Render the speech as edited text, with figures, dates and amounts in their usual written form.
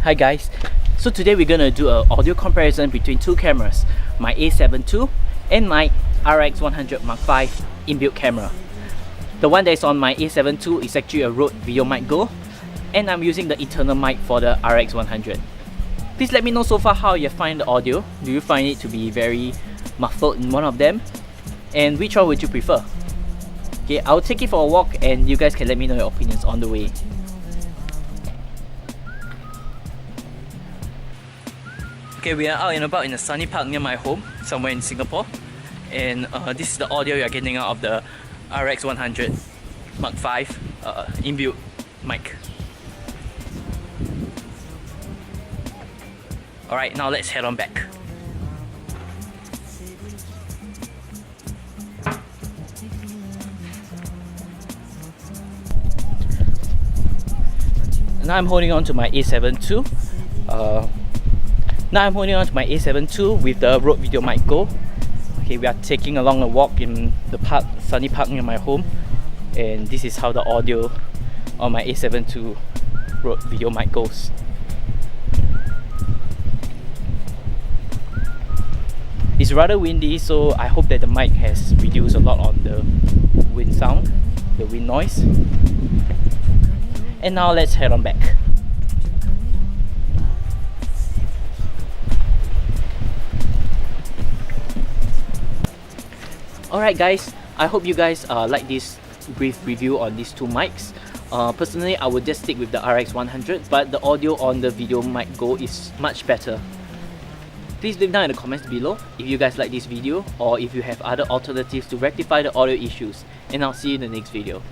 Hi guys, so today we're gonna do an audio comparison between two cameras, my A7 II and my Rx100 Mark V inbuilt camera. The one that is on my A7 II is actually a Rode Video Mic Go, and I'm using the internal mic for the Rx100. Please let me know so far how you find the audio. Do you find it to be very muffled in one of them? And which one would you prefer? Okay, I'll take it for a walk and you guys can let me know your opinions on the way. Okay, we are out and about in a sunny park near my home, somewhere in Singapore. And this is the audio you're getting out of the Rx100 Mark V inbuilt mic. Alright, now let's head on back. Now I'm holding on to my A7 II. Now I'm holding on to my A7 II with the Rode Video Mic Go. Okay, we are taking along a walk in the park, sunny park near my home, and this is how the audio on my A7 II Rode Video Mic goes. It's rather windy, so I hope that the mic has reduced a lot on the wind sound, the wind noise. And now let's head on back. Alright guys, I hope you guys like this brief review on these two mics. Personally, I would just stick with the Rx100, but the audio on the Video Mic Go is much better. Please leave down in the comments below if you guys like this video or if you have other alternatives to rectify the audio issues, and I'll see you in the next video.